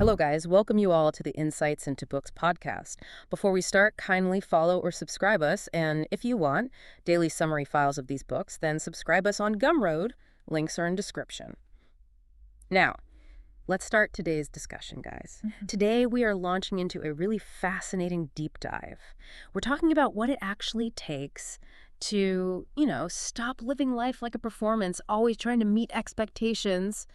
Hello, guys. Welcome you all to the Insights into Books podcast. Before we start, kindly follow or subscribe us, and if you want daily summary files of these books, then subscribe us on Gumroad. Links are in description. Now, let's start today's discussion, guys. Today, we are launching into a really fascinating deep dive. We're talking about what it actually takes to, stop living life like a performance, always trying to meet expectations,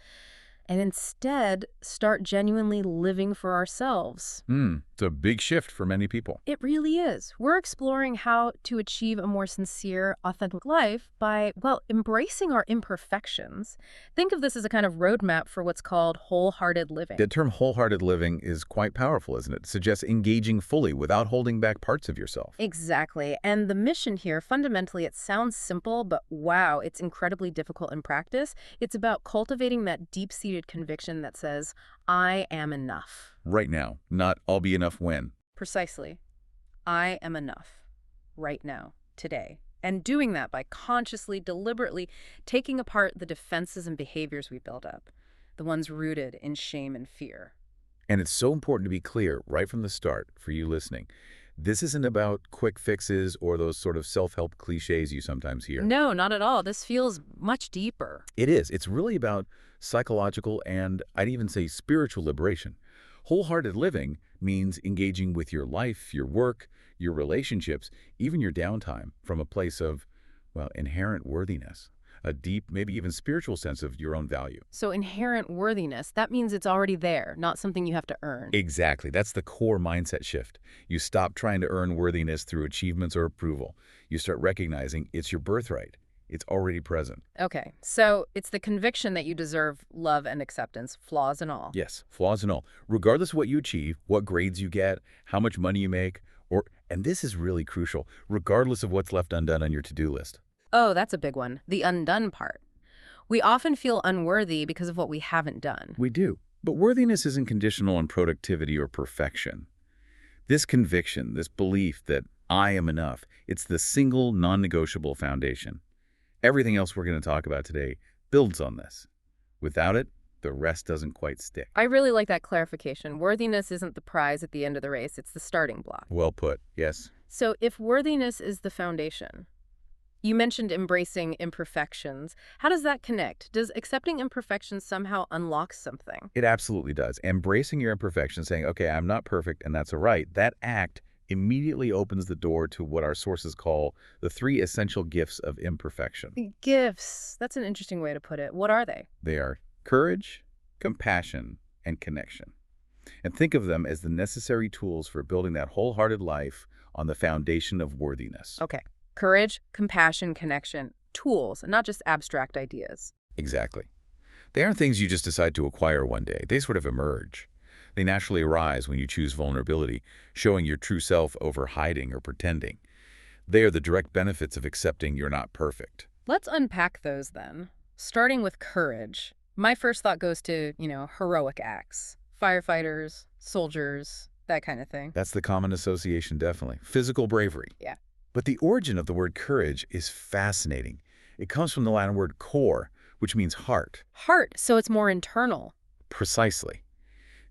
and instead start genuinely living for ourselves. It's a big shift for many people. It really is. We're exploring how to achieve a more sincere, authentic life by, embracing our imperfections. Think of this as a kind of roadmap for what's called wholehearted living. The term wholehearted living is quite powerful, isn't it? It suggests engaging fully without holding back parts of yourself. Exactly. And the mission here, fundamentally, it sounds simple, but wow, it's incredibly difficult in practice. It's about cultivating that deep-seated conviction that says, I am enough. Right now, not I'll be enough when. Precisely. I am enough. Right now. Today. And doing that by consciously, deliberately taking apart the defenses and behaviors we build up. The ones rooted in shame and fear. And it's so important to be clear right from the start for you listening. This isn't about quick fixes or those sort of self-help cliches you sometimes hear. No, not at all. This feels much deeper. It is. It's really about psychological and I'd even say spiritual liberation. Wholehearted living means engaging with your life, your work, your relationships, even your downtime from a place of, inherent worthiness, a deep, maybe even spiritual sense of your own value. So inherent worthiness, that means it's already there, not something you have to earn. Exactly. That's the core mindset shift. You stop trying to earn worthiness through achievements or approval. You start recognizing it's your birthright. It's already present. Okay, so it's the conviction that you deserve love and acceptance, flaws and all. Yes, flaws and all. Regardless of what you achieve, what grades you get, how much money you make, and this is really crucial, regardless of what's left undone on your to-do list. Oh, that's a big one. The undone part. We often feel unworthy because of what we haven't done. We do. But worthiness isn't conditional on productivity or perfection. This conviction, this belief that I am enough, it's the single non-negotiable foundation. Everything else we're going to talk about today builds on this. Without it, the rest doesn't quite stick. I really like that clarification. Worthiness isn't the prize at the end of the race, it's the starting block. Well put, yes. So if worthiness is the foundation, you mentioned embracing imperfections. How does that connect? Does accepting imperfections somehow unlock something? It absolutely does. Embracing your imperfections, saying, okay, I'm not perfect and that's all right, that act immediately opens the door to what our sources call the 3 essential gifts of imperfection. Gifts. That's an interesting way to put it. What are they? They are courage, compassion, and connection. And think of them as the necessary tools for building that wholehearted life on the foundation of worthiness. Okay. Courage, compassion, connection. Tools, not just abstract ideas. Exactly. They aren't things you just decide to acquire one day. They sort of emerge. They naturally arise when you choose vulnerability, showing your true self over hiding or pretending. They are the direct benefits of accepting you're not perfect. Let's unpack those then. Starting with courage. My first thought goes to, heroic acts. Firefighters, soldiers, that kind of thing. That's the common association, definitely. Physical bravery. Yeah. But the origin of the word courage is fascinating. It comes from the Latin word cor, which means heart. Heart, so it's more internal. Precisely.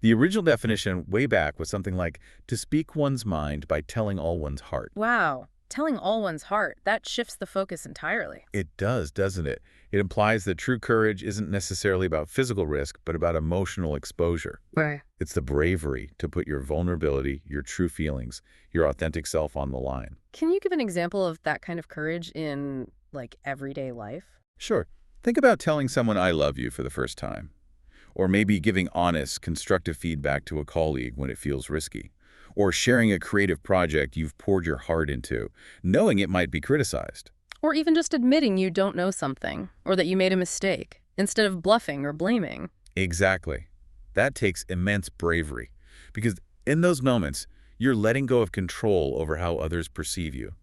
The original definition way back was something like to speak one's mind by telling all one's heart. Wow. Telling all one's heart, that shifts the focus entirely. It does, doesn't it? It implies that true courage isn't necessarily about physical risk, but about emotional exposure. Right. It's the bravery to put your vulnerability, your true feelings, your authentic self on the line. Can you give an example of that kind of courage in, everyday life? Sure. Think about telling someone I love you for the first time. Or maybe giving honest, constructive feedback to a colleague when it feels risky. Or sharing a creative project you've poured your heart into, knowing it might be criticized. Or even just admitting you don't know something, or that you made a mistake, instead of bluffing or blaming. Exactly. That takes immense bravery, because in those moments, you're letting go of control over how others perceive you.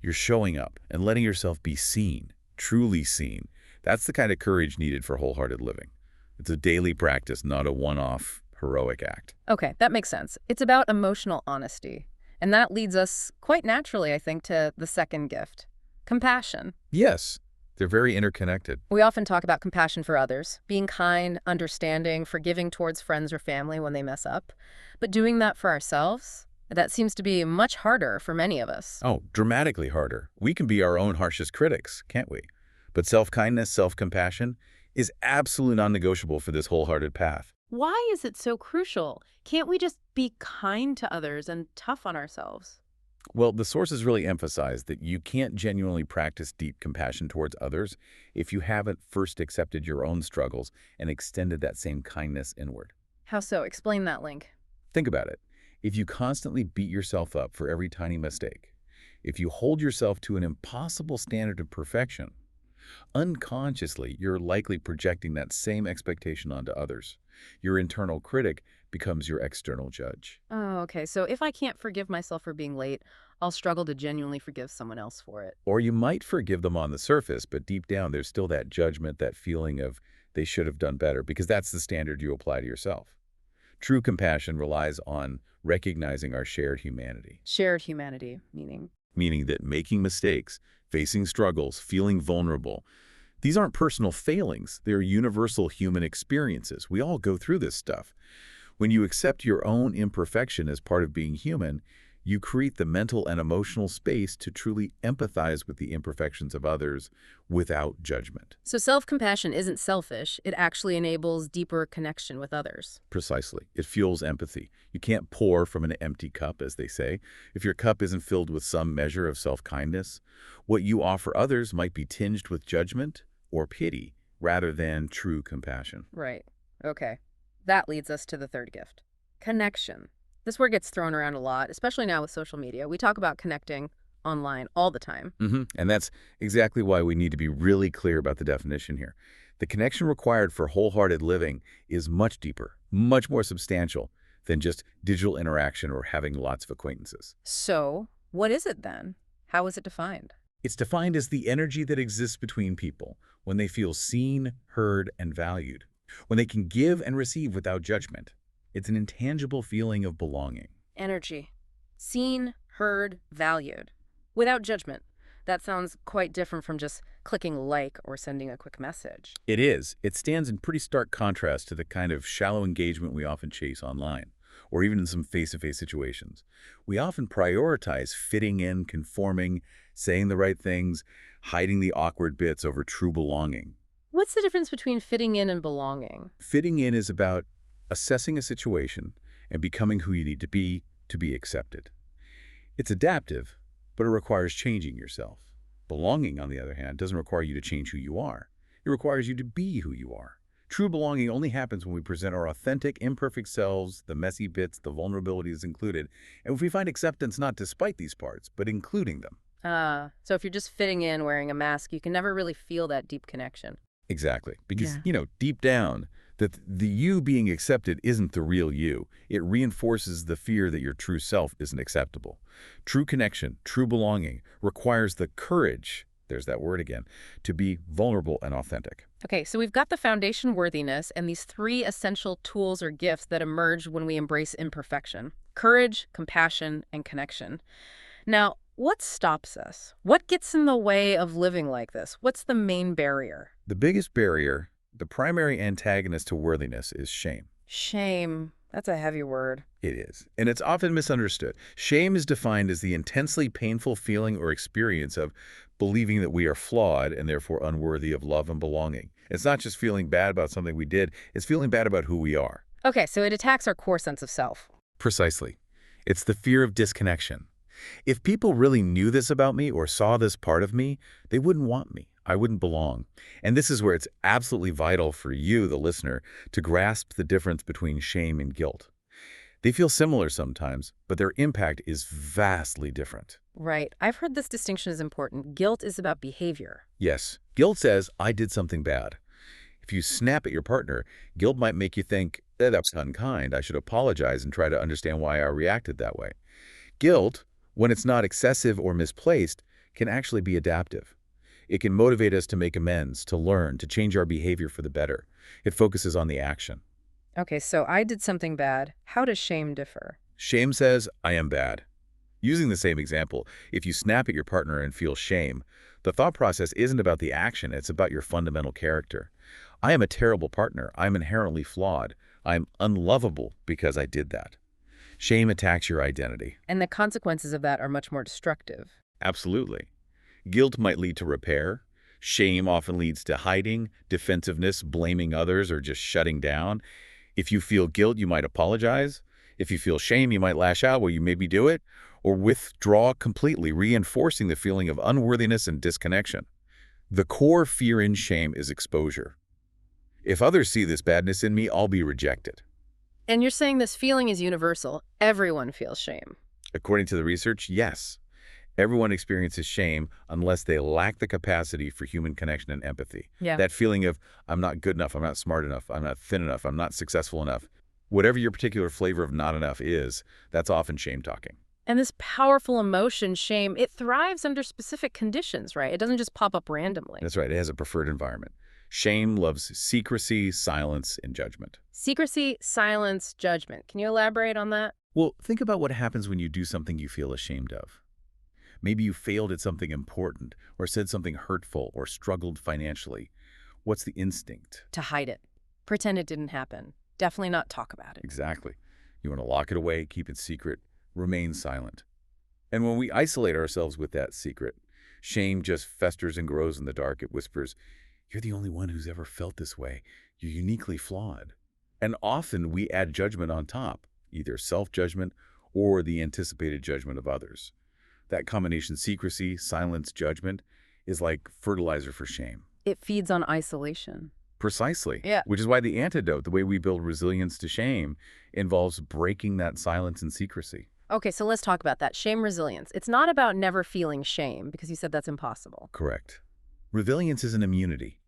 You're showing up and letting yourself be seen, truly seen. That's the kind of courage needed for wholehearted living. It's a daily practice, not a one-off heroic act. Okay, that makes sense. It's about emotional honesty. And that leads us quite naturally, I think, to the second gift, compassion. Yes, They're very interconnected. We often talk about compassion for others, being kind, understanding, forgiving towards friends or family when they mess up. But doing that for ourselves, that seems to be much harder for many of us. Oh, dramatically harder. We can be our own harshest critics, can't we? But self-kindness, self-compassion is absolutely non-negotiable for this wholehearted path. Why is it so crucial? Can't we just be kind to others and tough on ourselves? Well, the sources really emphasize that you can't genuinely practice deep compassion towards others if you haven't first accepted your own struggles and extended that same kindness inward. How so? Explain that link. Think about it. If you constantly beat yourself up for every tiny mistake, if you hold yourself to an impossible standard of perfection, unconsciously, you're likely projecting that same expectation onto others. Your internal critic becomes your external judge. Oh, okay. So if I can't forgive myself for being late, I'll struggle to genuinely forgive someone else for it. Or you might forgive them on the surface, but deep down there's still that judgment, that feeling of they should have done better, because that's the standard you apply to yourself. True compassion relies on recognizing our shared humanity, Shared humanity, meaning. meaning that making mistakes, facing struggles, feeling vulnerable, these aren't personal failings. They're universal human experiences. We all go through this stuff. When you accept your own imperfection as part of being human, you create the mental and emotional space to truly empathize with the imperfections of others without judgment. So self-compassion isn't selfish. It actually enables deeper connection with others. Precisely. It fuels empathy. You can't pour from an empty cup, as they say. If your cup isn't filled with some measure of self-kindness, what you offer others might be tinged with judgment or pity rather than true compassion. Right. Okay. That leads us to the third gift. Connection. This word gets thrown around a lot, especially now with social media. We talk about connecting online all the time. And that's exactly why we need to be really clear about the definition here. The connection required for wholehearted living is much deeper, much more substantial than just digital interaction or having lots of acquaintances. So, what is it then? How is it defined? It's defined as the energy that exists between people when they feel seen, heard, and valued, when they can give and receive without judgment. It's an intangible feeling of belonging. Energy. Seen, heard, valued. Without judgment. That sounds quite different from just clicking like or sending a quick message. It is. It stands in pretty stark contrast to the kind of shallow engagement we often chase online, or even in some face-to-face situations. We often prioritize fitting in, conforming, saying the right things, hiding the awkward bits over true belonging. What's the difference between fitting in and belonging? Fitting in is about assessing a situation and becoming who you need to be accepted. It's adaptive, but it requires changing yourself. Belonging, on the other hand, doesn't require you to change who you are. It requires you to be who you are. True belonging only happens when we present our authentic, imperfect selves, the messy bits, the vulnerabilities included, and if we find acceptance not despite these parts, but including them. So if you're just fitting in wearing a mask, you can never really feel that deep connection. Exactly. Because, Yeah. Deep down, that the you being accepted isn't the real you. It reinforces the fear that your true self isn't acceptable. True connection, true belonging, requires the courage, there's that word again, to be vulnerable and authentic. Okay, so we've got the foundation worthiness and these three essential tools or gifts that emerge when we embrace imperfection. Courage, compassion, and connection. Now, what stops us? What gets in the way of living like this? What's the main barrier? The biggest barrier, the primary antagonist to worthiness, is shame. Shame. That's a heavy word. It is, and it's often misunderstood. Shame is defined as the intensely painful feeling or experience of believing that we are flawed and therefore unworthy of love and belonging. It's not just feeling bad about something we did, it's feeling bad about who we are. Okay, so it attacks our core sense of self. Precisely. It's the fear of disconnection. If people really knew this about me or saw this part of me, they wouldn't want me. I wouldn't belong. And this is where it's absolutely vital for you, the listener, to grasp the difference between shame and guilt. They feel similar sometimes, but their impact is vastly different. Right. I've heard this distinction is important. Guilt is about behavior. Yes, guilt says, I did something bad. If you snap at your partner, guilt might make you think, that's unkind. I should apologize and try to understand why I reacted that way. Guilt, when it's not excessive or misplaced, can actually be adaptive. It can motivate us to make amends, to learn, to change our behavior for the better. It focuses on the action. Okay, so I did something bad. How does shame differ? Shame says, I am bad. Using the same example, if you snap at your partner and feel shame, the thought process isn't about the action, it's about your fundamental character. I am a terrible partner. I'm inherently flawed. I'm unlovable because I did that. Shame attacks your identity. And the consequences of that are much more destructive. Absolutely. Guilt might lead to repair. Shame often leads to hiding, defensiveness, blaming others, or just shutting down. If you feel guilt, you might apologize. If you feel shame, you might lash out, well, you maybe do it, or withdraw completely, reinforcing the feeling of unworthiness and disconnection. The core fear in shame is exposure. If others see this badness in me, I'll be rejected. And you're saying this feeling is universal. Everyone feels shame. According to the research, yes. Everyone experiences shame unless they lack the capacity for human connection and empathy. Yeah. That feeling of, I'm not good enough, I'm not smart enough, I'm not thin enough, I'm not successful enough. Whatever your particular flavor of not enough is, that's often shame talking. And this powerful emotion, shame, it thrives under specific conditions, right? It doesn't just pop up randomly. That's right, it has a preferred environment. Shame loves secrecy, silence, and judgment. Secrecy, silence, judgment. Can you elaborate on that? Well, think about what happens when you do something you feel ashamed of. Maybe you failed at something important, or said something hurtful, or struggled financially. What's the instinct? To hide it. Pretend it didn't happen. Definitely not talk about it. Exactly. You want to lock it away, keep it secret, remain silent. And when we isolate ourselves with that secret, shame just festers and grows in the dark. It whispers, you're the only one who's ever felt this way. You're uniquely flawed. And often we add judgment on top, either self-judgment or the anticipated judgment of others. That combination, secrecy, silence, judgment, is like fertilizer for shame. It feeds on isolation. Precisely. Yeah. Which is why the antidote, the way we build resilience to shame, involves breaking that silence and secrecy. Okay, so let's talk about that. Shame resilience. It's not about never feeling shame, because you said that's impossible. Correct. Resilience is an immunity.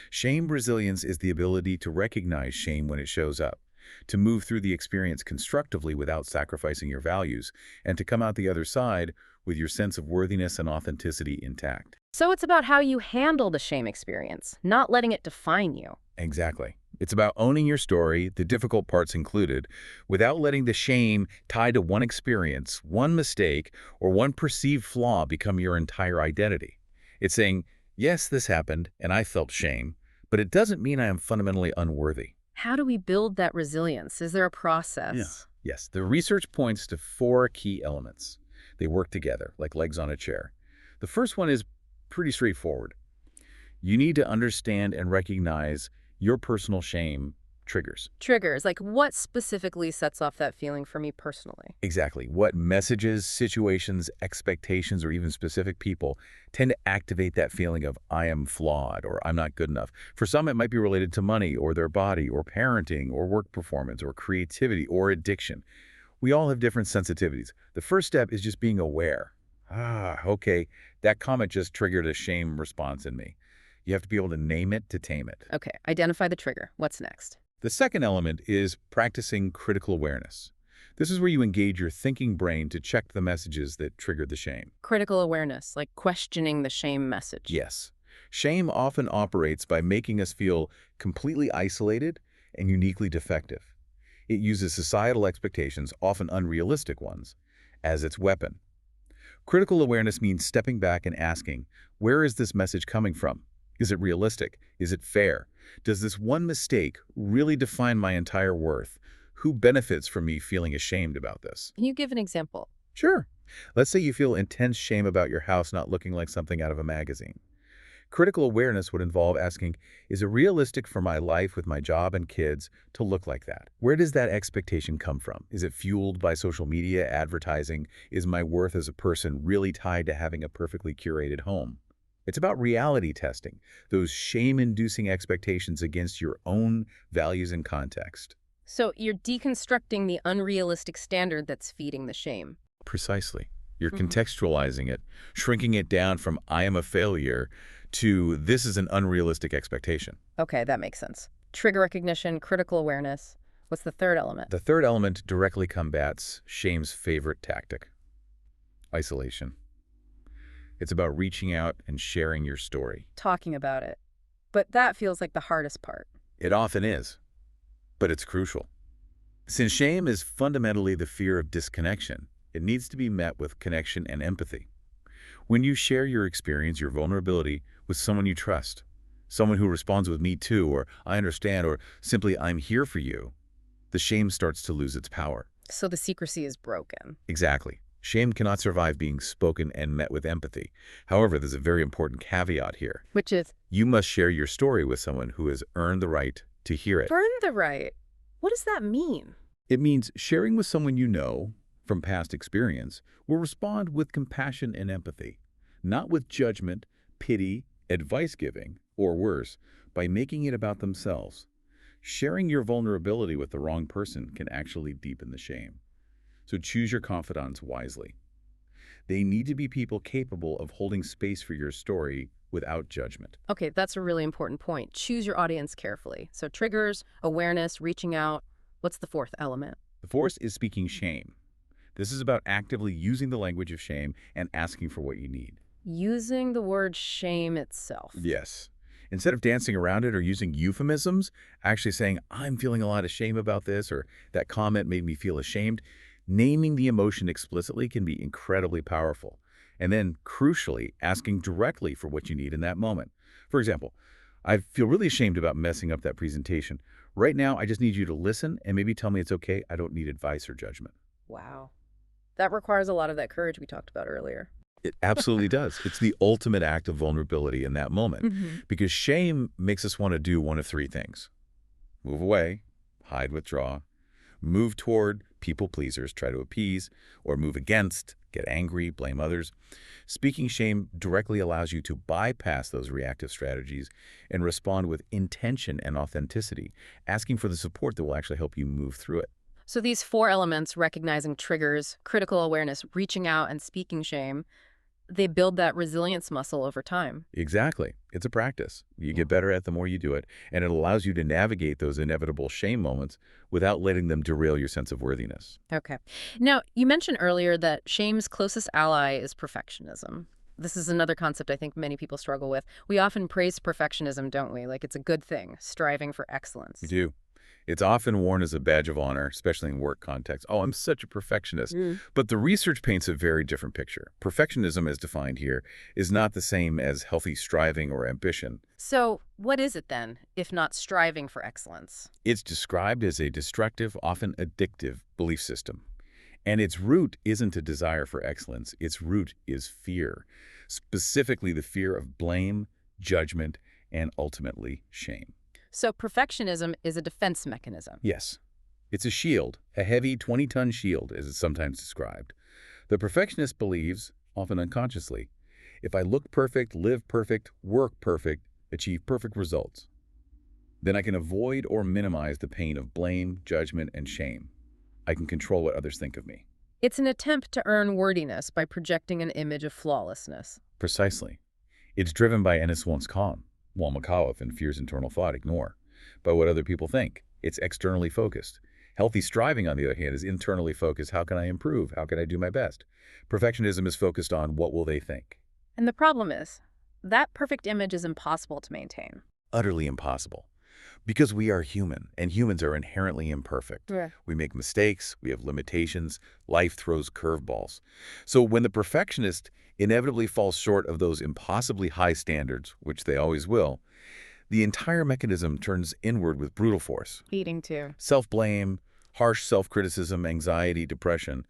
Shame resilience is the ability to recognize shame when it shows up, to move through the experience constructively without sacrificing your values, and to come out the other side with your sense of worthiness and authenticity intact. So it's about how you handle the shame experience, not letting it define you. Exactly. It's about owning your story, the difficult parts included, without letting the shame tied to one experience, one mistake, or one perceived flaw become your entire identity. It's saying, yes, this happened, and I felt shame, but it doesn't mean I am fundamentally unworthy. How do we build that resilience? Is there a process? Yes, the research points to 4 key elements. They work together, like legs on a chair. The first one is pretty straightforward. You need to understand and recognize your personal shame triggers. Triggers, like what specifically sets off that feeling for me personally? Exactly. What messages, situations, expectations, or even specific people tend to activate that feeling of I am flawed or I'm not good enough. For some, it might be related to money or their body or parenting or work performance or creativity or addiction. We all have different sensitivities. The first step is just being aware. Okay, that comment just triggered a shame response in me. You have to be able to name it to tame it. Okay, identify the trigger. What's next? The second element is practicing critical awareness. This is where you engage your thinking brain to check the messages that triggered the shame. Critical awareness, like questioning the shame message. Yes. Shame often operates by making us feel completely isolated and uniquely defective. It uses societal expectations, often unrealistic ones, as its weapon. Critical awareness means stepping back and asking, where is this message coming from? Is it realistic? Is it fair? Does this one mistake really define my entire worth? Who benefits from me feeling ashamed about this? Can you give an example? Sure. Let's say you feel intense shame about your house not looking like something out of a magazine. Critical awareness would involve asking, is it realistic for my life with my job and kids to look like that? Where does that expectation come from? Is it fueled by social media, advertising? Is my worth as a person really tied to having a perfectly curated home? It's about reality testing, those shame-inducing expectations against your own values and context. So you're deconstructing the unrealistic standard that's feeding the shame. Precisely. You're contextualizing it, shrinking it down from I am a failure to this is an unrealistic expectation. Okay, that makes sense. Trigger recognition, critical awareness. What's the third element? The third element directly combats shame's favorite tactic, isolation. It's about reaching out and sharing your story. Talking about it. But that feels like the hardest part. It often is, but it's crucial. Since shame is fundamentally the fear of disconnection, It needs to be met with connection and empathy. When you share your experience, your vulnerability with someone you trust, someone who responds with "me too," or "I understand," or simply "I'm here for you," the shame starts to lose its power. So the secrecy is broken. Exactly. Shame cannot survive being spoken and met with empathy. However, there's a very important caveat here. Which is, You must share your story with someone who has earned the right to hear it. burn the right. What does that mean? It means sharing with someone you know from past experience will respond with compassion and empathy, not with judgment, pity, advice giving, or worse, by making it about themselves. Sharing your vulnerability with the wrong person can actually deepen the shame. So choose your confidants wisely. They need to be people capable of holding space for your story without judgment. Okay, that's a really important point. Choose your audience carefully. So triggers, awareness, reaching out. What's the fourth element? The fourth is speaking shame. This is about actively using the language of shame and asking for what you need. Using the word shame itself. Yes. Instead of dancing around it or using euphemisms, actually saying, "I'm feeling a lot of shame about this," or "that comment made me feel ashamed," naming the emotion explicitly can be incredibly powerful. And then, crucially, asking directly for what you need in that moment. For example, "I feel really ashamed about messing up that presentation. Right now, I just need you to listen and maybe tell me it's okay. I don't need advice or judgment." Wow. That requires a lot of that courage we talked about earlier. It absolutely does. It's the ultimate act of vulnerability in that moment. Because shame makes us want to do one of three things: move away, hide, withdraw; move toward, people pleasers, try to appease; or move against, get angry, blame others. Speaking shame directly allows you to bypass those reactive strategies and respond with intention and authenticity, asking for the support that will actually help you move through it. So these four elements, recognizing triggers, critical awareness, reaching out, and speaking shame, they build that resilience muscle over time. Exactly. It's a practice. You get better at the more you do it, and it allows you to navigate those inevitable shame moments without letting them derail your sense of worthiness. Okay. Now, you mentioned earlier that shame's closest ally is perfectionism. This is another concept I think many people struggle with. We often praise perfectionism, don't we? Like it's a good thing, striving for excellence. We do. It's often worn as a badge of honor, especially in work contexts. "Oh, I'm such a perfectionist." But the research paints a very different picture. Perfectionism, as defined here, is not the same as healthy striving or ambition. So what is it then, if not striving for excellence? It's described as a destructive, often addictive belief system. And its root isn't a desire for excellence. Its root is fear, specifically the fear of blame, judgment, and ultimately shame. So perfectionism is a defense mechanism. Yes. It's a shield, a heavy 20-ton shield, as it's sometimes described. The perfectionist believes, often unconsciously, if I look perfect, live perfect, work perfect, achieve perfect results, then I can avoid or minimize the pain of blame, judgment, and shame. I can control what others think of me. It's an attempt to earn worthiness by projecting an image of flawlessness. Precisely. It's driven by Ennis once calm, while McAuliffe in Fear's Internal Thought ignore, by what other people think. It's externally focused. Healthy striving, on the other hand, is internally focused. How can I improve? How can I do my best? Perfectionism is focused on what will they think? And the problem is, that perfect image is impossible to maintain. Utterly impossible. Because we are human, and humans are inherently imperfect. Yeah. We make mistakes, we have limitations, life throws curveballs. So when the perfectionist inevitably falls short of those impossibly high standards, which they always will, the entire mechanism turns inward with brutal force. Eating too. Self-blame, harsh self-criticism, anxiety, depression,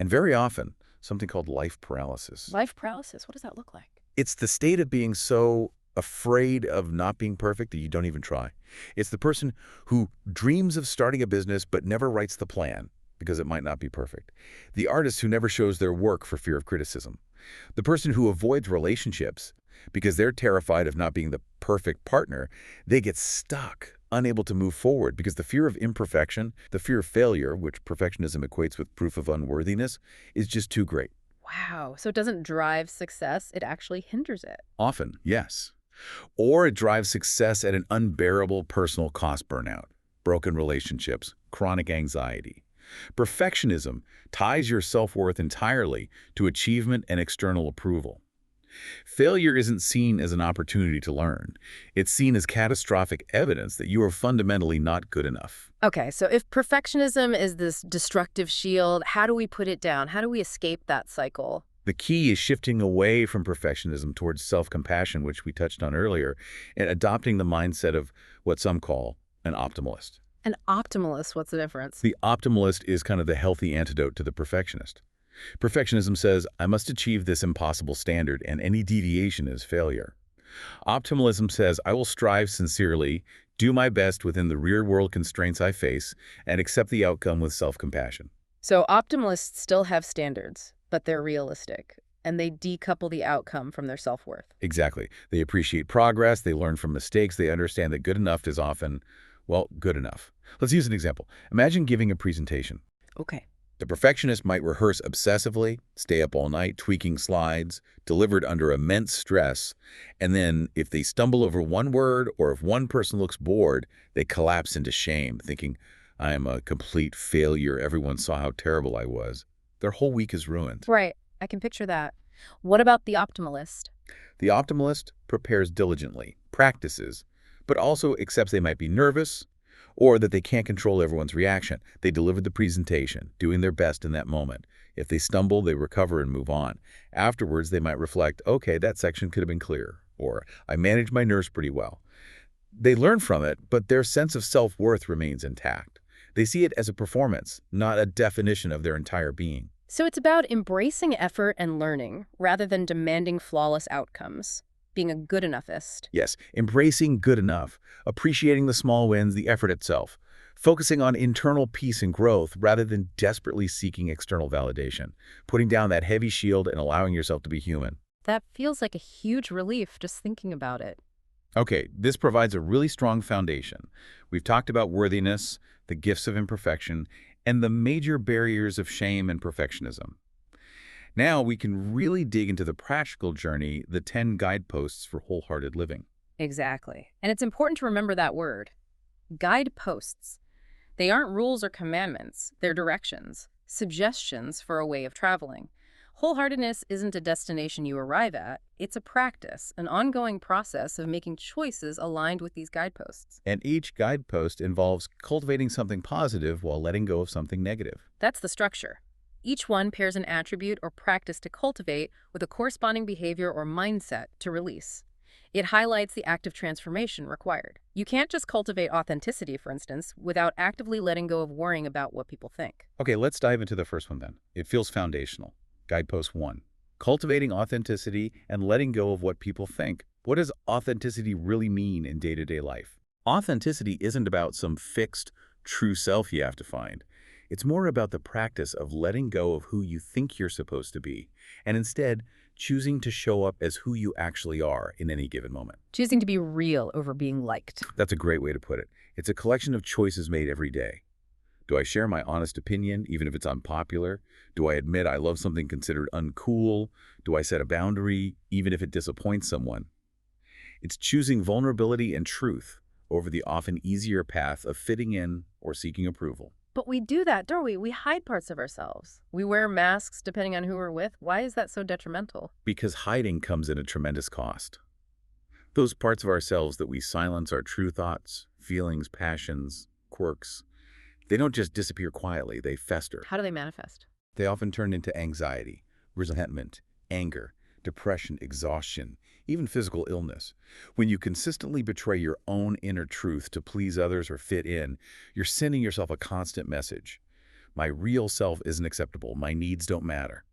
and very often, something called life paralysis. Life paralysis, what does that look like? It's the state of being so afraid of not being perfect that you don't even try. It's the person who dreams of starting a business but never writes the plan because it might not be perfect. The artist who never shows their work for fear of criticism. The person who avoids relationships because they're terrified of not being the perfect partner. They get stuck, unable to move forward because the fear of imperfection, the fear of failure, which perfectionism equates with proof of unworthiness, is just too great. Wow, so it doesn't drive success, it actually hinders it. Often, yes. Or it drives success at an unbearable personal cost: burnout, broken relationships, chronic anxiety. Perfectionism ties your self-worth entirely to achievement and external approval. Failure isn't seen as an opportunity to learn. It's seen as catastrophic evidence that you are fundamentally not good enough. Okay, so if perfectionism is this destructive shield, how do we put it down? How do we escape that cycle? The key is shifting away from perfectionism towards self-compassion, which we touched on earlier, and adopting the mindset of what some call an optimalist. An optimalist, what's the difference? The optimalist is kind of the healthy antidote to the perfectionist. Perfectionism says, I must achieve this impossible standard, and any deviation is failure. Optimalism says, I will strive sincerely, do my best within the real-world constraints I face, and accept the outcome with self-compassion. So optimalists still have standards, but they're realistic, and they decouple the outcome from their self-worth. Exactly. They appreciate progress, they learn from mistakes, they understand that good enough is often, well, good enough. Let's use an example. Imagine giving a presentation. Okay. The perfectionist might rehearse obsessively, stay up all night, tweaking slides, delivered under immense stress, and then if they stumble over one word or if one person looks bored, they collapse into shame, thinking, I am a complete failure, everyone saw how terrible I was. Their whole week is ruined. Right. I can picture that. What about the optimalist? The optimalist prepares diligently, practices, but also accepts they might be nervous or that they can't control everyone's reaction. They deliver the presentation, doing their best in that moment. If they stumble, they recover and move on. Afterwards, they might reflect, okay, that section could have been clearer, or I managed my nerves pretty well. They learn from it, but their sense of self-worth remains intact. They see it as a performance, not a definition of their entire being. So it's about embracing effort and learning rather than demanding flawless outcomes, being a good enoughist. Yes, embracing good enough, appreciating the small wins, the effort itself, focusing on internal peace and growth rather than desperately seeking external validation, putting down that heavy shield and allowing yourself to be human. That feels like a huge relief just thinking about it. Okay, this provides a really strong foundation. We've talked about worthiness, the gifts of imperfection, and the major barriers of shame and perfectionism. Now we can really dig into the practical journey, the 10 guideposts for wholehearted living. Exactly. And it's important to remember that word. Guideposts. They aren't rules or commandments. They're directions, suggestions for a way of traveling. Wholeheartedness isn't a destination you arrive at. It's a practice, an ongoing process of making choices aligned with these guideposts. And each guidepost involves cultivating something positive while letting go of something negative. That's the structure. Each one pairs an attribute or practice to cultivate with a corresponding behavior or mindset to release. It highlights the active transformation required. You can't just cultivate authenticity, for instance, without actively letting go of worrying about what people think. Okay, let's dive into the first one then. It feels foundational. Guidepost 1. Cultivating authenticity and letting go of what people think. What does authenticity really mean in day-to-day life? Authenticity isn't about some fixed, true self you have to find. It's more about the practice of letting go of who you think you're supposed to be, and instead choosing to show up as who you actually are in any given moment. Choosing to be real over being liked. That's a great way to put it. It's a collection of choices made every day. Do I share my honest opinion, even if it's unpopular? Do I admit I love something considered uncool? Do I set a boundary, even if it disappoints someone? It's choosing vulnerability and truth over the often easier path of fitting in or seeking approval. But we do that, don't we? We hide parts of ourselves. We wear masks depending on who we're with. Why is that so detrimental? Because hiding comes at a tremendous cost. Those parts of ourselves that we silence our true thoughts, feelings, passions, quirks, they don't just disappear quietly, they fester. How do they manifest? They often turn into anxiety, resentment, anger, depression, exhaustion, even physical illness. When you consistently betray your own inner truth to please others or fit in, you're sending yourself a constant message. My real self isn't acceptable. My needs don't matter.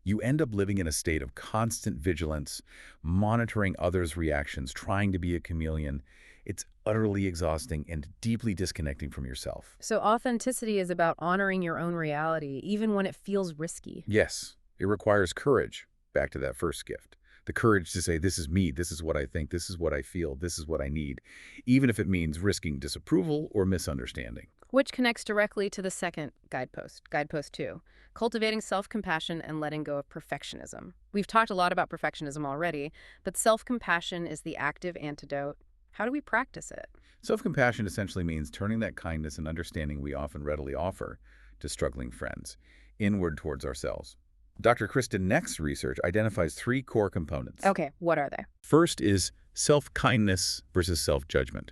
You end up living in a state of constant vigilance, monitoring others' reactions, trying to be a chameleon. It's utterly exhausting and deeply disconnecting from yourself. So authenticity is about honoring your own reality, even when it feels risky. Yes, it requires courage. Back to that first gift. The courage to say, this is me, this is what I think, this is what I feel, this is what I need, even if it means risking disapproval or misunderstanding. Which connects directly to the second guidepost, Guidepost 2, cultivating self-compassion and letting go of perfectionism. We've talked a lot about perfectionism already, but self-compassion is the active antidote. How do we practice it? Self-compassion essentially means turning that kindness and understanding we often readily offer to struggling friends inward towards ourselves. Dr. Kristen Neck's research identifies three core components. Okay, what are they? First is self-kindness versus self-judgment.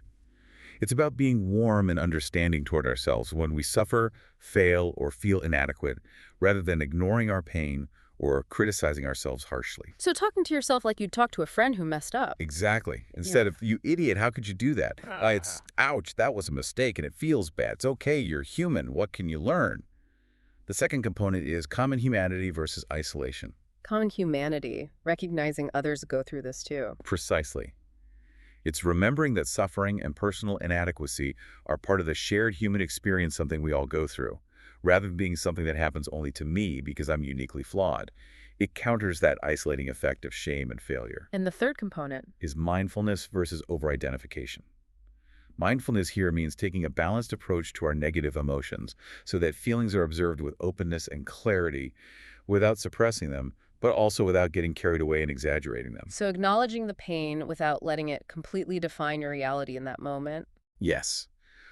It's about being warm and understanding toward ourselves when we suffer, fail, or feel inadequate, rather than ignoring our pain or criticizing ourselves harshly. So talking to yourself like you'd talk to a friend who messed up. Exactly. Yeah. Instead of, you idiot, how could you do that? Ouch, that was a mistake and it feels bad. It's okay, you're human. What can you learn? The second component is common humanity versus isolation. Common humanity, recognizing others go through this too. Precisely. It's remembering that suffering and personal inadequacy are part of the shared human experience, something we all go through, rather than being something that happens only to me because I'm uniquely flawed. It counters that isolating effect of shame and failure. And the third component Is mindfulness versus over-identification. Mindfulness here means taking a balanced approach to our negative emotions so that feelings are observed with openness and clarity without suppressing them, but also without getting carried away and exaggerating them. So acknowledging the pain without letting it completely define your reality in that moment. Yes,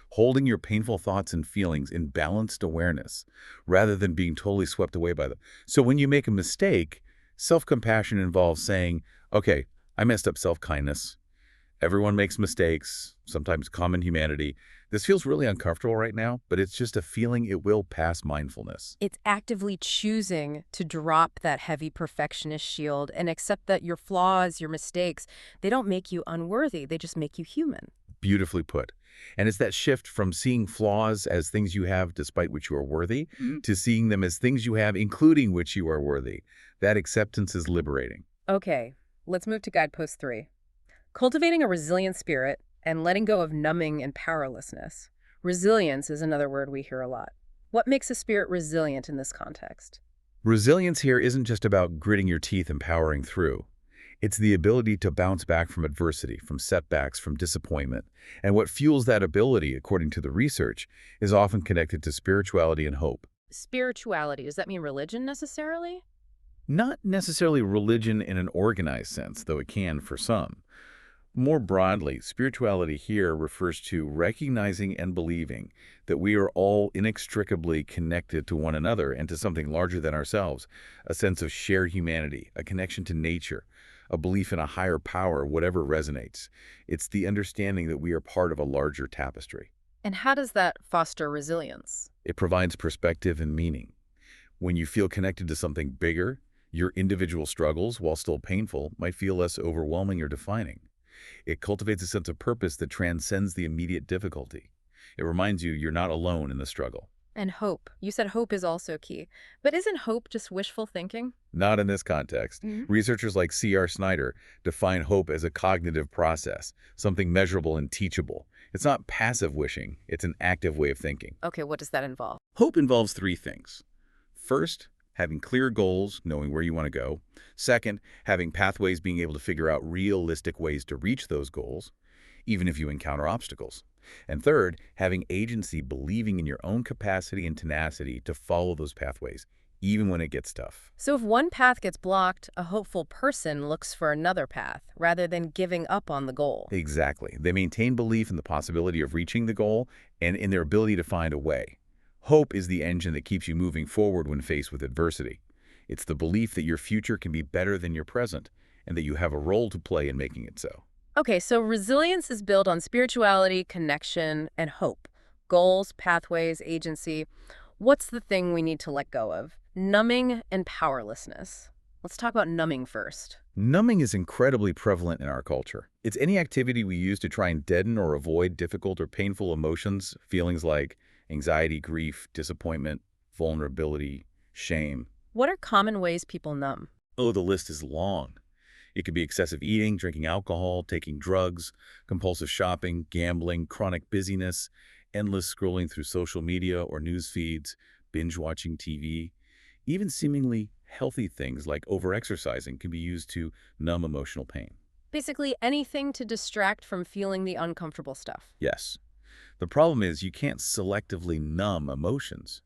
holding your painful thoughts and feelings in balanced awareness rather than being totally swept away by them. So when you make a mistake, self-compassion involves saying, okay, I messed up. Self-kindness. Everyone makes mistakes, sometimes common humanity. This feels really uncomfortable right now, but it's just a feeling. It will pass. Mindfulness. It's actively choosing to drop that heavy perfectionist shield and accept that your flaws, your mistakes, they don't make you unworthy. They just make you human. Beautifully put. And it's that shift from seeing flaws as things you have despite which you are worthy to seeing them as things you have including which you are worthy. That acceptance is liberating. Okay, let's move to Guidepost 3. Cultivating a resilient spirit and letting go of numbing and powerlessness. Resilience is another word we hear a lot. What makes a spirit resilient in this context? Resilience here isn't just about gritting your teeth and powering through. It's the ability to bounce back from adversity, from setbacks, from disappointment. And what fuels that ability, according to the research, is often connected to spirituality and hope. Spirituality, does that mean religion necessarily? Not necessarily religion in an organized sense, though it can for some. More broadly, spirituality here refers to recognizing and believing that we are all inextricably connected to one another and to something larger than ourselves, a sense of shared humanity, a connection to nature, a belief in a higher power, whatever resonates. It's the understanding that we are part of a larger tapestry. And how does that foster resilience? It provides perspective and meaning. When you feel connected to something bigger, your individual struggles, while still painful, might feel less overwhelming or defining. It cultivates a sense of purpose that transcends the immediate difficulty. It reminds you you're not alone in the struggle. And hope. You said hope is also key. But isn't hope just wishful thinking? Not in this context. Researchers like C.R. Snyder define hope as a cognitive process, something measurable and teachable. It's not passive wishing, it's an active way of thinking. Okay, what does that involve? Hope involves three things. First, having clear goals, knowing where you want to go. Second, having pathways, being able to figure out realistic ways to reach those goals, even if you encounter obstacles. And third, having agency, believing in your own capacity and tenacity to follow those pathways, even when it gets tough. So if one path gets blocked, a hopeful person looks for another path rather than giving up on the goal. Exactly. They maintain belief in the possibility of reaching the goal and in their ability to find a way. Hope is the engine that keeps you moving forward when faced with adversity. It's the belief that your future can be better than your present and that you have a role to play in making it so. Okay, so resilience is built on spirituality, connection, and hope. Goals, pathways, agency. What's the thing we need to let go of? Numbing and powerlessness. Let's talk about numbing first. Numbing is incredibly prevalent in our culture. It's any activity we use to try and deaden or avoid difficult or painful emotions, feelings like anxiety, grief, disappointment, vulnerability, shame. What are common ways people numb? Oh, the list is long. It could be excessive eating, drinking alcohol, taking drugs, compulsive shopping, gambling, chronic busyness, endless scrolling through social media or news feeds, binge-watching TV. Even seemingly healthy things like overexercising can be used to numb emotional pain. Basically anything to distract from feeling the uncomfortable stuff. Yes. The problem is you can't selectively numb emotions.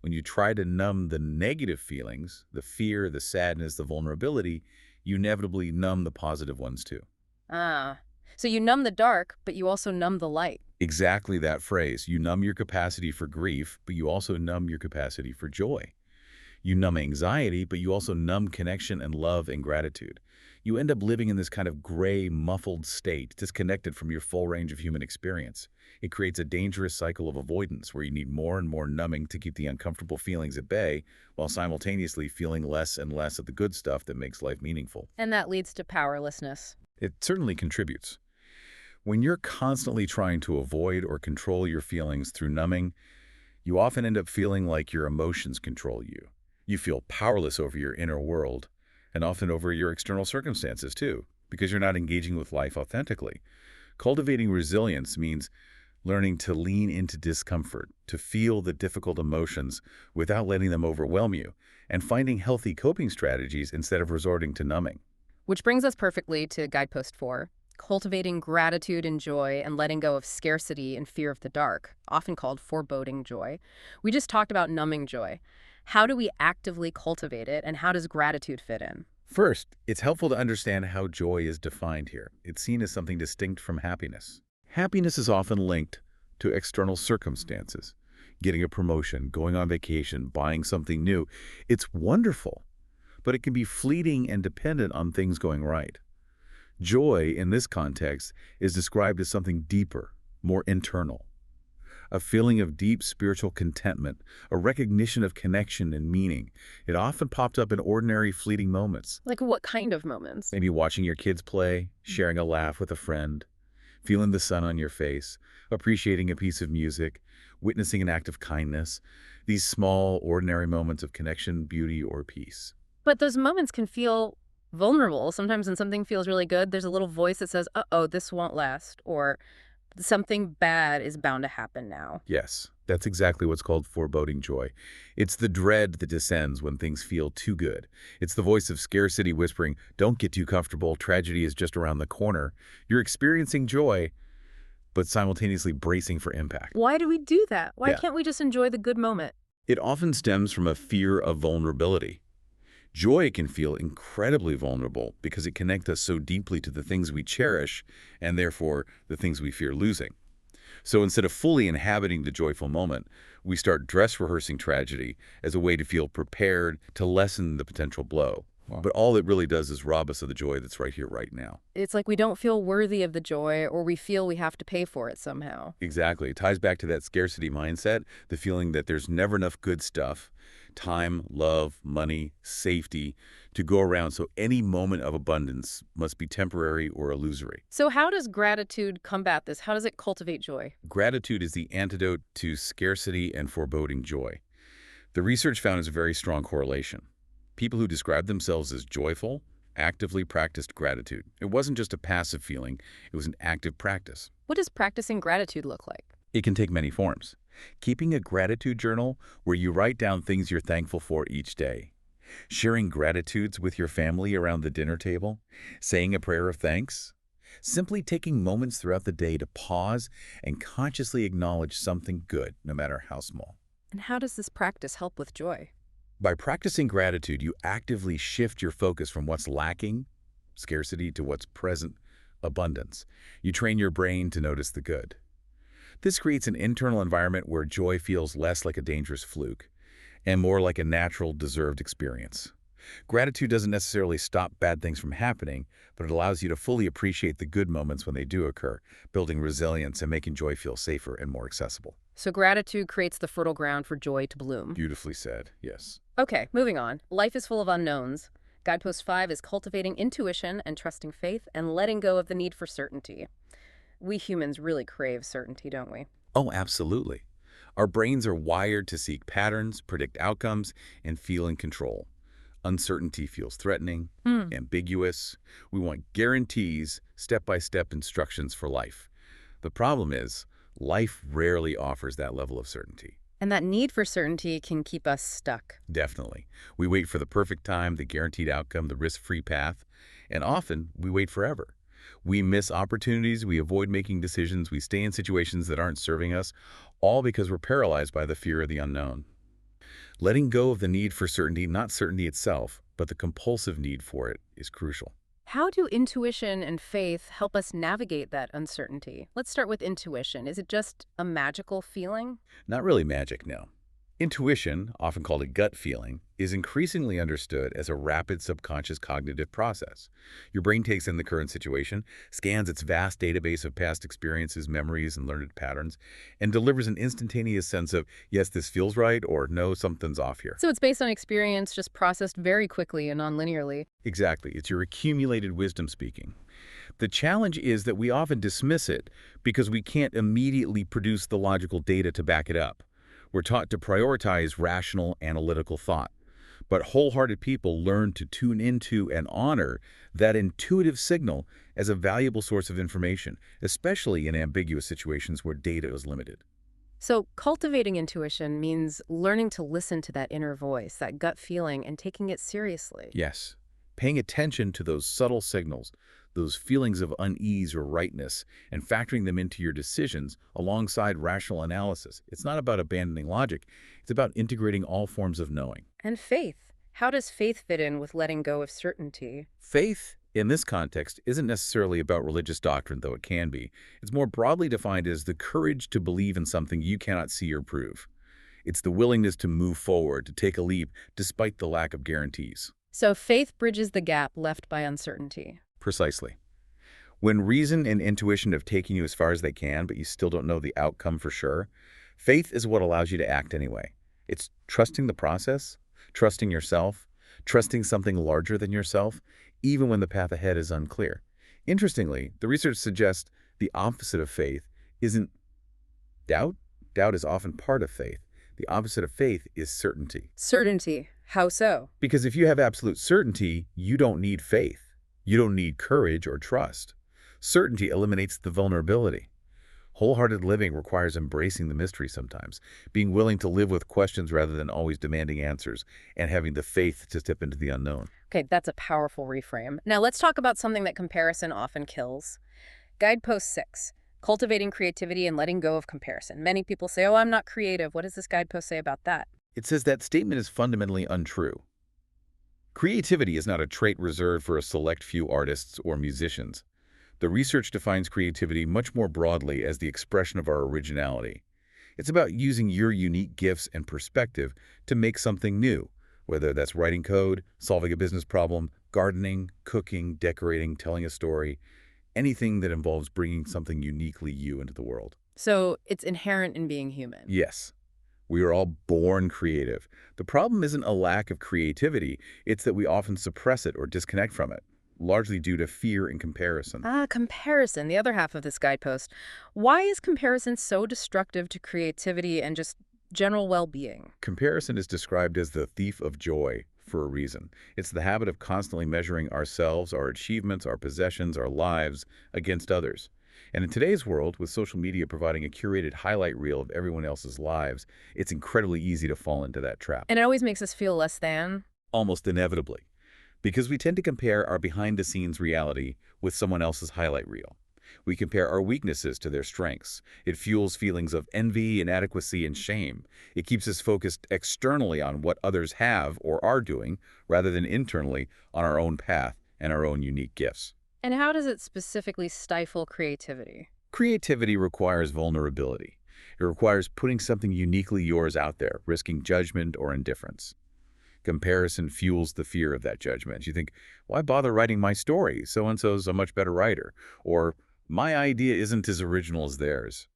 When you try to numb the negative feelings, the fear, the sadness, the vulnerability, you inevitably numb the positive ones too. Ah, so you numb the dark, but you also numb the light. Exactly that phrase. You numb your capacity for grief, but you also numb your capacity for joy. You numb anxiety, but you also numb connection and love and gratitude. You end up living in this kind of gray, muffled state, disconnected from your full range of human experience. It creates a dangerous cycle of avoidance where you need more and more numbing to keep the uncomfortable feelings at bay, while simultaneously feeling less and less of the good stuff that makes life meaningful. And that leads to powerlessness. It certainly contributes. When you're constantly trying to avoid or control your feelings through numbing, you often end up feeling like your emotions control you. You feel powerless over your inner world, and often over your external circumstances too, because you're not engaging with life authentically. Cultivating resilience means learning to lean into discomfort, to feel the difficult emotions without letting them overwhelm you, and finding healthy coping strategies instead of resorting to numbing. Which brings us perfectly to Guidepost 4, cultivating gratitude and joy and letting go of scarcity and fear of the dark, often called foreboding joy. We just talked about numbing joy. How do we actively cultivate it, and how does gratitude fit in? First, it's helpful to understand how joy is defined here. It's seen as something distinct from happiness. Happiness is often linked to external circumstances. Getting a promotion, going on vacation, buying something new. It's wonderful, but it can be fleeting and dependent on things going right. Joy, in this context, is described as something deeper, more internal. A feeling of deep spiritual contentment, a recognition of connection and meaning. It often popped up in ordinary, fleeting moments. Like what kind of moments? Maybe watching your kids play, sharing a laugh with a friend, feeling the sun on your face, appreciating a piece of music, witnessing an act of kindness. These small, ordinary moments of connection, beauty, or peace. But those moments can feel vulnerable. Sometimes when something feels really good, there's a little voice that says, uh-oh, this won't last, or something bad is bound to happen now. Yes, that's exactly what's called foreboding joy. It's the dread that descends when things feel too good. It's the voice of scarcity whispering, don't get too comfortable, tragedy is just around the corner. You're experiencing joy, but simultaneously bracing for impact. Why do we do that? Why Yeah. can't we just enjoy the good moment? It often stems from a fear of vulnerability. Joy can feel incredibly vulnerable because it connects us so deeply to the things we cherish and therefore the things we fear losing. So instead of fully inhabiting the joyful moment, we start dress rehearsing tragedy as a way to feel prepared to lessen the potential blow. Wow. But all it really does is rob us of the joy that's right here, right now. It's like we don't feel worthy of the joy, or we feel we have to pay for it somehow. Exactly. It ties back to that scarcity mindset, the feeling that there's never enough good stuff, time, love, money, safety, to go around, so any moment of abundance must be temporary or illusory. So how does gratitude combat this? How does it cultivate joy? Gratitude is the antidote to scarcity and foreboding joy. The research found is a very strong correlation. People who described themselves as joyful actively practiced gratitude. It wasn't just a passive feeling, it was an active practice. What does practicing gratitude look like? It can take many forms. Keeping a gratitude journal where you write down things you're thankful for each day. Sharing gratitudes with your family around the dinner table. Saying a prayer of thanks. Simply taking moments throughout the day to pause and consciously acknowledge something good, no matter how small. And how does this practice help with joy? By practicing gratitude, you actively shift your focus from what's lacking, scarcity, to what's present, abundance. You train your brain to notice the good. This creates an internal environment where joy feels less like a dangerous fluke and more like a natural, deserved experience. Gratitude doesn't necessarily stop bad things from happening, but it allows you to fully appreciate the good moments when they do occur, building resilience and making joy feel safer and more accessible. So gratitude creates the fertile ground for joy to bloom. Beautifully said, yes. Okay, moving on. Life is full of unknowns. Guidepost 5 is cultivating intuition and trusting faith and letting go of the need for certainty. We humans really crave certainty, don't we? Oh, absolutely. Our brains are wired to seek patterns, predict outcomes, and feel in control. Uncertainty feels threatening, ambiguous. We want guarantees, step-by-step instructions for life. The problem is, life rarely offers that level of certainty. And that need for certainty can keep us stuck. Definitely. We wait for the perfect time, the guaranteed outcome, the risk-free path, and often we wait forever. We miss opportunities, we avoid making decisions, we stay in situations that aren't serving us, all because we're paralyzed by the fear of the unknown. Letting go of the need for certainty, not certainty itself, but the compulsive need for it, is crucial. How do intuition and faith help us navigate that uncertainty? Let's start with intuition. Is it just a magical feeling? Not really magic, no. Intuition, often called a gut feeling, is increasingly understood as a rapid subconscious cognitive process. Your brain takes in the current situation, scans its vast database of past experiences, memories, and learned patterns, and delivers an instantaneous sense of, yes, this feels right, or no, something's off here. So it's based on experience, just processed very quickly and non-linearly. Exactly. It's your accumulated wisdom speaking. The challenge is that we often dismiss it because we can't immediately produce the logical data to back it up. We're taught to prioritize rational, analytical thought. But wholehearted people learn to tune into and honor that intuitive signal as a valuable source of information, especially in ambiguous situations where data is limited. So cultivating intuition means learning to listen to that inner voice, that gut feeling, and taking it seriously. Yes, paying attention to those subtle signals, those feelings of unease or rightness, and factoring them into your decisions alongside rational analysis. It's not about abandoning logic. It's about integrating all forms of knowing. And faith. How does faith fit in with letting go of certainty? Faith, in this context, isn't necessarily about religious doctrine, though it can be. It's more broadly defined as the courage to believe in something you cannot see or prove. It's the willingness to move forward, to take a leap, despite the lack of guarantees. So faith bridges the gap left by uncertainty. Precisely. When reason and intuition have taken you as far as they can, but you still don't know the outcome for sure, faith is what allows you to act anyway. It's trusting the process, trusting yourself, trusting something larger than yourself, even when the path ahead is unclear. Interestingly, the research suggests the opposite of faith isn't doubt. Doubt is often part of faith. The opposite of faith is certainty. Certainty. How so? Because if you have absolute certainty, you don't need faith. You don't need courage or trust. Certainty eliminates the vulnerability. Wholehearted living requires embracing the mystery sometimes, being willing to live with questions rather than always demanding answers, and having the faith to step into the unknown. Okay, that's a powerful reframe. Now let's talk about something that comparison often kills. Guidepost 6. Cultivating creativity and letting go of comparison. Many people say, oh, I'm not creative. What does this guidepost say about that? It says that statement is fundamentally untrue. Creativity is not a trait reserved for a select few artists or musicians. The research defines creativity much more broadly as the expression of our originality. It's about using your unique gifts and perspective to make something new, whether that's writing code, solving a business problem, gardening, cooking, decorating, telling a story, anything that involves bringing something uniquely you into the world. So it's inherent in being human. Yes, we are all born creative. The problem isn't a lack of creativity, it's that we often suppress it or disconnect from it, largely due to fear and comparison. Comparison, the other half of this guidepost. Why is comparison so destructive to creativity and just general well-being? Comparison is described as the thief of joy for a reason. It's the habit of constantly measuring ourselves, our achievements, our possessions, our lives against others. And in today's world, with social media providing a curated highlight reel of everyone else's lives, it's incredibly easy to fall into that trap. And it always makes us feel less than. Almost inevitably. Because we tend to compare our behind-the-scenes reality with someone else's highlight reel. We compare our weaknesses to their strengths. It fuels feelings of envy, inadequacy, and shame. It keeps us focused externally on what others have or are doing, rather than internally on our own path and our own unique gifts. And how does it specifically stifle creativity? Creativity requires vulnerability. It requires putting something uniquely yours out there, risking judgment or indifference. Comparison fuels the fear of that judgment. You think, why bother writing my story? So-and-so's a much better writer. Or, my idea isn't as original as theirs.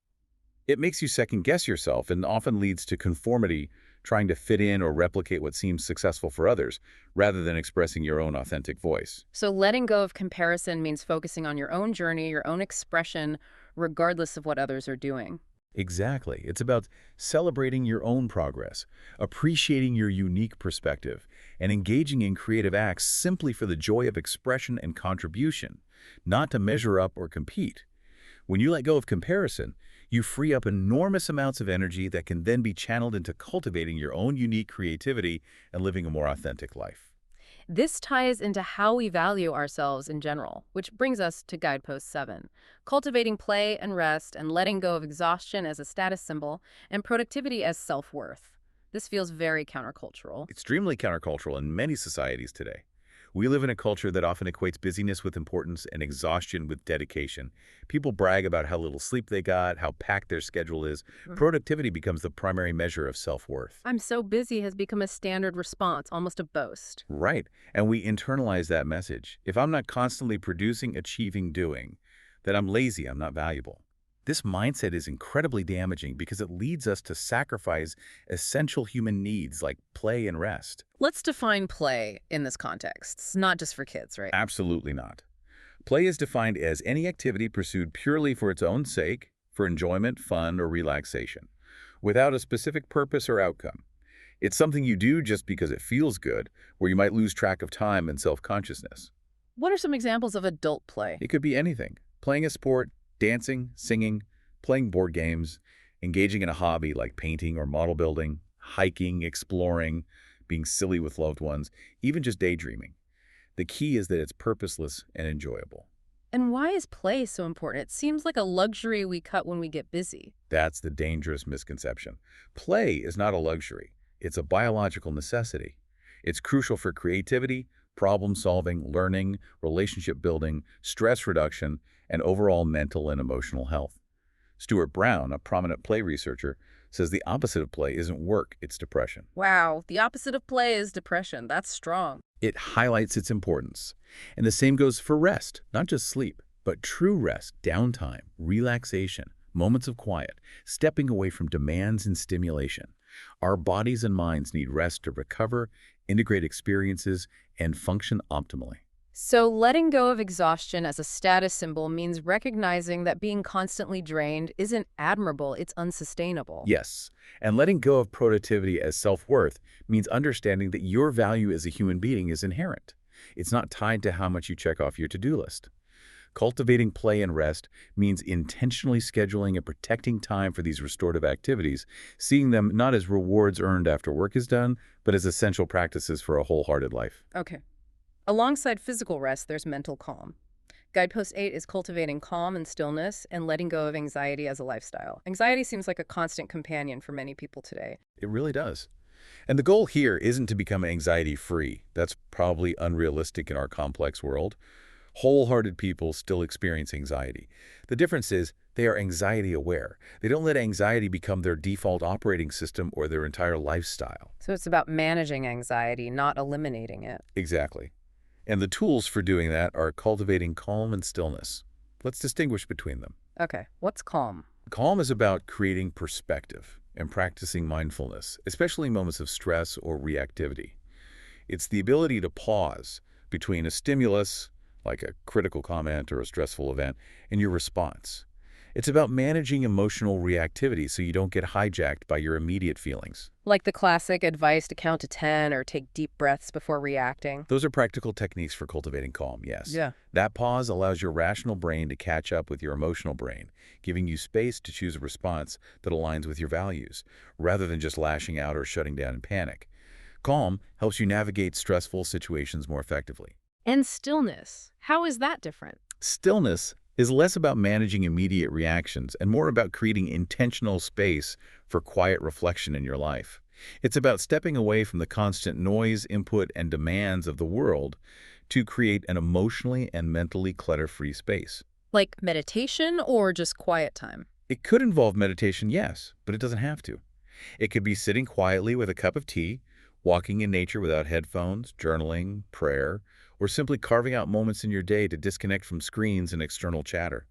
It makes you second-guess yourself and often leads to conformity, trying to fit in or replicate what seems successful for others, rather than expressing your own authentic voice. So letting go of comparison means focusing on your own journey, your own expression, regardless of what others are doing. Exactly. It's about celebrating your own progress, appreciating your unique perspective, and engaging in creative acts simply for the joy of expression and contribution, not to measure up or compete. When you let go of comparison, you free up enormous amounts of energy that can then be channeled into cultivating your own unique creativity and living a more authentic life. This ties into how we value ourselves in general, which brings us to Guidepost 7, cultivating play and rest and letting go of exhaustion as a status symbol and productivity as self-worth. This feels very countercultural. Extremely countercultural in many societies today. We live in a culture that often equates busyness with importance and exhaustion with dedication. People brag about how little sleep they got, how packed their schedule is. Mhm. Productivity becomes the primary measure of self-worth. I'm so busy has become a standard response, almost a boast. Right. And we internalize that message. If I'm not constantly producing, achieving, doing, then I'm lazy, I'm not valuable. This mindset is incredibly damaging because it leads us to sacrifice essential human needs like play and rest. Let's define play in this context. It's not just for kids, right? Absolutely not. Play is defined as any activity pursued purely for its own sake, for enjoyment, fun, or relaxation, without a specific purpose or outcome. It's something you do just because it feels good, where you might lose track of time and self-consciousness. What are some examples of adult play? It could be anything. Playing a sport, dancing, singing, playing board games, engaging in a hobby like painting or model building, hiking, exploring, being silly with loved ones, even just daydreaming. The key is that it's purposeless and enjoyable. And why is play so important? It seems like a luxury we cut when we get busy. That's the dangerous misconception. Play is not a luxury. It's a biological necessity. It's crucial for creativity, problem solving, learning, relationship building, stress reduction, and overall mental and emotional health. Stuart Brown, a prominent play researcher, says the opposite of play isn't work, it's depression. Wow, the opposite of play is depression. That's strong. It highlights its importance. And the same goes for rest, not just sleep, but true rest, downtime, relaxation, moments of quiet, stepping away from demands and stimulation. Our bodies and minds need rest to recover, integrate experiences, and function optimally. So letting go of exhaustion as a status symbol means recognizing that being constantly drained isn't admirable, it's unsustainable. Yes, and letting go of productivity as self-worth means understanding that your value as a human being is inherent. It's not tied to how much you check off your to-do list. Cultivating play and rest means intentionally scheduling and protecting time for these restorative activities, seeing them not as rewards earned after work is done, but as essential practices for a wholehearted life. Okay. Alongside physical rest, there's mental calm. Guidepost 8 is cultivating calm and stillness and letting go of anxiety as a lifestyle. Anxiety seems like a constant companion for many people today. It really does. And the goal here isn't to become anxiety-free. That's probably unrealistic in our complex world. Wholehearted people still experience anxiety. The difference is they are anxiety aware. They don't let anxiety become their default operating system or their entire lifestyle. So it's about managing anxiety, not eliminating it. Exactly. And the tools for doing that are cultivating calm and stillness. Let's distinguish between them. Okay, what's calm? Calm is about creating perspective and practicing mindfulness, especially in moments of stress or reactivity. It's the ability to pause between a stimulus, like a critical comment or a stressful event, and your response. It's about managing emotional reactivity so you don't get hijacked by your immediate feelings. Like the classic advice to count to 10 or take deep breaths before reacting. Those are practical techniques for cultivating calm, yes. Yeah. That pause allows your rational brain to catch up with your emotional brain, giving you space to choose a response that aligns with your values, rather than just lashing out or shutting down in panic. Calm helps you navigate stressful situations more effectively. And stillness. How is that different? Stillness is less about managing immediate reactions and more about creating intentional space for quiet reflection in your life. It's about stepping away from the constant noise, input, and demands of the world to create an emotionally and mentally clutter-free space. Like meditation or just quiet time? It could involve meditation, yes, but it doesn't have to. It could be sitting quietly with a cup of tea, walking in nature without headphones, journaling, prayer, or simply carving out moments in your day to disconnect from screens and external chatter.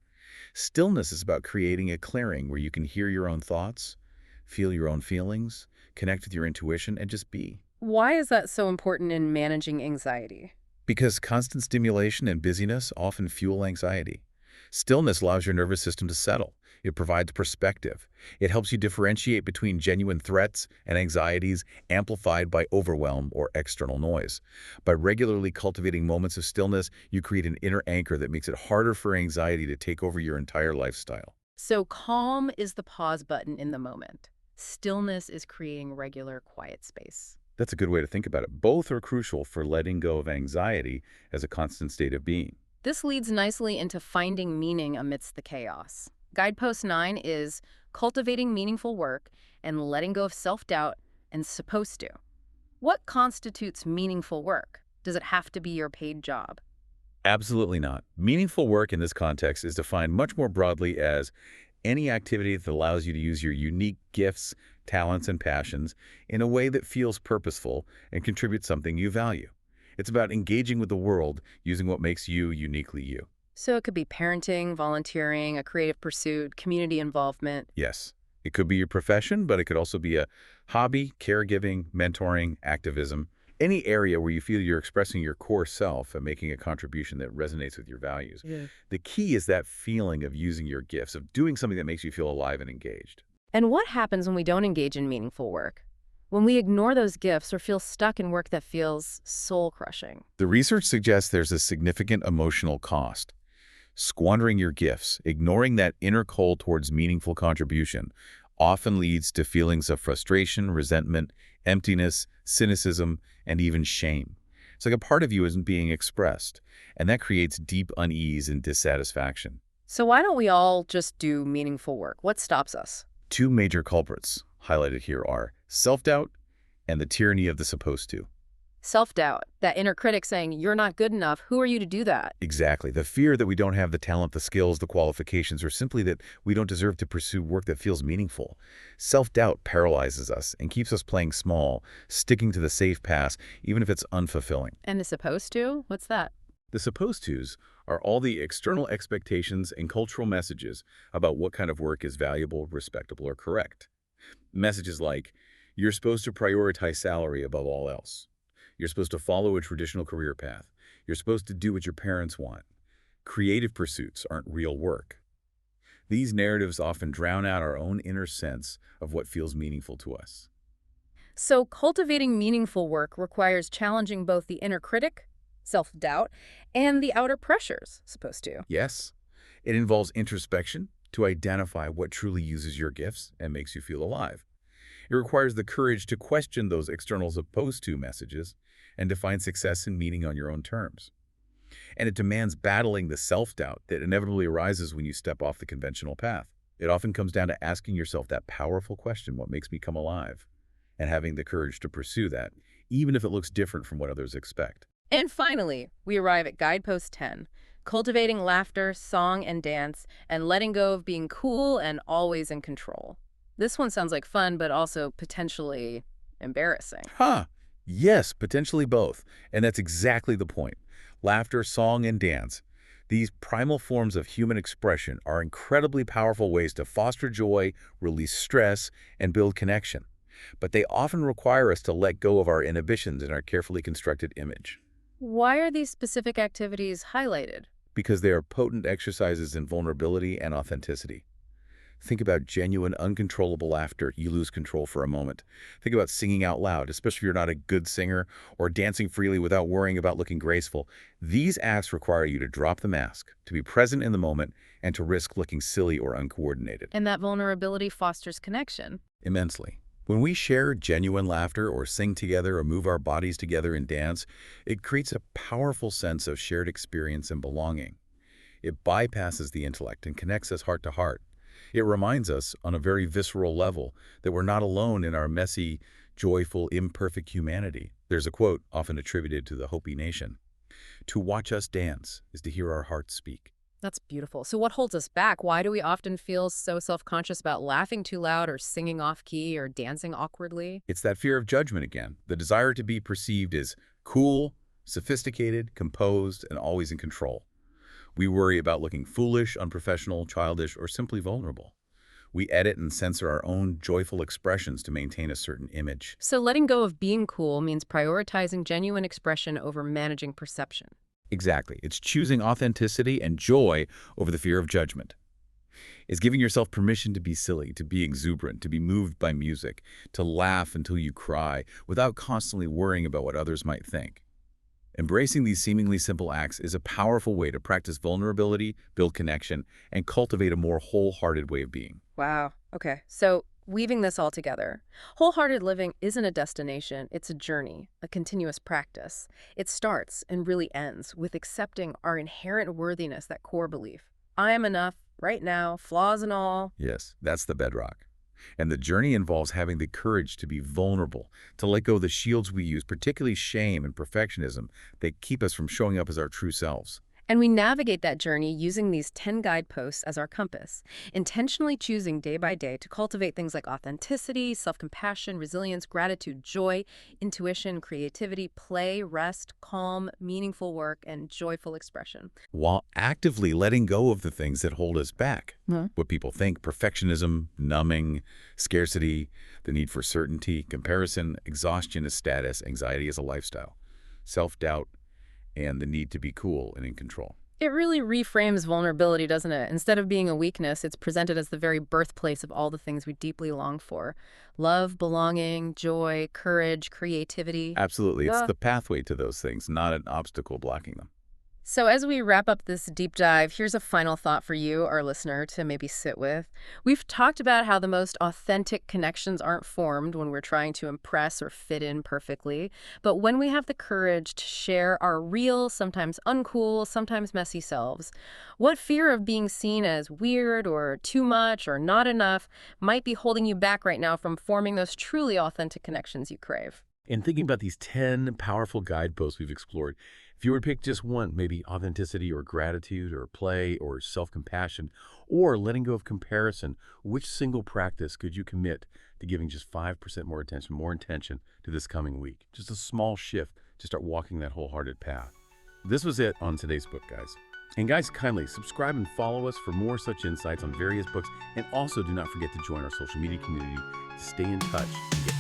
Stillness is about creating a clearing where you can hear your own thoughts, feel your own feelings, connect with your intuition, and just be. Why is that so important in managing anxiety? Because constant stimulation and busyness often fuel anxiety. Stillness allows your nervous system to settle. It provides perspective. It helps you differentiate between genuine threats and anxieties amplified by overwhelm or external noise. By regularly cultivating moments of stillness, you create an inner anchor that makes it harder for anxiety to take over your entire lifestyle. So calm is the pause button in the moment. Stillness is creating regular quiet space. That's a good way to think about it. Both are crucial for letting go of anxiety as a constant state of being. This leads nicely into finding meaning amidst the chaos. Guidepost 9 is cultivating meaningful work and letting go of self-doubt and supposed to. What constitutes meaningful work? Does it have to be your paid job? Absolutely not. Meaningful work in this context is defined much more broadly as any activity that allows you to use your unique gifts, talents, and passions in a way that feels purposeful and contributes something you value. It's about engaging with the world using what makes you uniquely you. So it could be parenting, volunteering, a creative pursuit, community involvement. Yes, it could be your profession, but it could also be a hobby, caregiving, mentoring, activism, any area where you feel you're expressing your core self and making a contribution that resonates with your values. Yeah. The key is that feeling of using your gifts, of doing something that makes you feel alive and engaged. And what happens when we don't engage in meaningful work? When we ignore those gifts or feel stuck in work that feels soul-crushing? The research suggests there's a significant emotional cost. Squandering your gifts, ignoring that inner call towards meaningful contribution, often leads to feelings of frustration, resentment, emptiness, cynicism, and even shame. It's like a part of you isn't being expressed, and that creates deep unease and dissatisfaction. So why don't we all just do meaningful work? What stops us? Two major culprits highlighted here are self-doubt and the tyranny of the supposed to. Self-doubt, that inner critic saying, you're not good enough, who are you to do that? Exactly. The fear that we don't have the talent, the skills, the qualifications, or simply that we don't deserve to pursue work that feels meaningful. Self-doubt paralyzes us and keeps us playing small, sticking to the safe path, even if it's unfulfilling. And the supposed to? What's that? The supposed tos are all the external expectations and cultural messages about what kind of work is valuable, respectable, or correct. Messages like, you're supposed to prioritize salary above all else. You're supposed to follow a traditional career path. You're supposed to do what your parents want. Creative pursuits aren't real work. These narratives often drown out our own inner sense of what feels meaningful to us. So cultivating meaningful work requires challenging both the inner critic, self-doubt, and the outer pressures, supposed to. Yes, it involves introspection to identify what truly uses your gifts and makes you feel alive. It requires the courage to question those external supposed to messages and to find success and meaning on your own terms. And it demands battling the self-doubt that inevitably arises when you step off the conventional path. It often comes down to asking yourself that powerful question, what makes me come alive? And having the courage to pursue that, even if it looks different from what others expect. And finally, we arrive at Guidepost 10, cultivating laughter, song, and dance, and letting go of being cool and always in control. This one sounds like fun, but also potentially embarrassing. Yes, potentially both. And that's exactly the point. Laughter, song, and dance. These primal forms of human expression are incredibly powerful ways to foster joy, release stress, and build connection. But they often require us to let go of our inhibitions in our carefully constructed image. Why are these specific activities highlighted? Because they are potent exercises in vulnerability and authenticity. Think about genuine, uncontrollable laughter. You lose control for a moment. Think about singing out loud, especially if you're not a good singer, or dancing freely without worrying about looking graceful. These acts require you to drop the mask, to be present in the moment, and to risk looking silly or uncoordinated. And that vulnerability fosters connection. Immensely. When we share genuine laughter or sing together or move our bodies together in dance, it creates a powerful sense of shared experience and belonging. It bypasses the intellect and connects us heart to heart. It reminds us, on a very visceral level, that we're not alone in our messy, joyful, imperfect humanity. There's a quote often attributed to the Hopi Nation. To watch us dance is to hear our hearts speak. That's beautiful. So what holds us back? Why do we often feel so self-conscious about laughing too loud or singing off-key or dancing awkwardly? It's that fear of judgment again, the desire to be perceived as cool, sophisticated, composed, and always in control. We worry about looking foolish, unprofessional, childish, or simply vulnerable. We edit and censor our own joyful expressions to maintain a certain image. So letting go of being cool means prioritizing genuine expression over managing perception. Exactly. It's choosing authenticity and joy over the fear of judgment. It's giving yourself permission to be silly, to be exuberant, to be moved by music, to laugh until you cry, without constantly worrying about what others might think. Embracing these seemingly simple acts is a powerful way to practice vulnerability, build connection, and cultivate a more wholehearted way of being. Wow. Okay. So weaving this all together, wholehearted living isn't a destination. It's a journey, a continuous practice. It starts and really ends with accepting our inherent worthiness, that core belief. I am enough right now, flaws and all. Yes, that's the bedrock. And the journey involves having the courage to be vulnerable, to let go of the shields we use, particularly shame and perfectionism, that keep us from showing up as our true selves. And we navigate that journey using these 10 guideposts as our compass, intentionally choosing day by day to cultivate things like authenticity, self-compassion, resilience, gratitude, joy, intuition, creativity, play, rest, calm, meaningful work, and joyful expression. While actively letting go of the things that hold us back. What people think, perfectionism, numbing, scarcity, the need for certainty, comparison, exhaustion as status, anxiety as a lifestyle, self-doubt, and the need to be cool and in control. It really reframes vulnerability, doesn't it? Instead of being a weakness, it's presented as the very birthplace of all the things we deeply long for. Love, belonging, joy, courage, creativity. Absolutely. It's the pathway to those things, not an obstacle blocking them. So as we wrap up this deep dive, here's a final thought for you, our listener, to maybe sit with. We've talked about how the most authentic connections aren't formed when we're trying to impress or fit in perfectly, but when we have the courage to share our real, sometimes uncool, sometimes messy selves. What fear of being seen as weird or too much or not enough might be holding you back right now from forming those truly authentic connections you crave? And thinking about these 10 powerful guideposts we've explored, if you were to pick just one, maybe authenticity or gratitude or play or self-compassion or letting go of comparison, which single practice could you commit to giving just 5% more attention, more intention to this coming week? Just a small shift to start walking that wholehearted path. This was it on today's book, guys. And guys, kindly subscribe and follow us for more such insights on various books. And also do not forget to join our social media community to stay in touch and get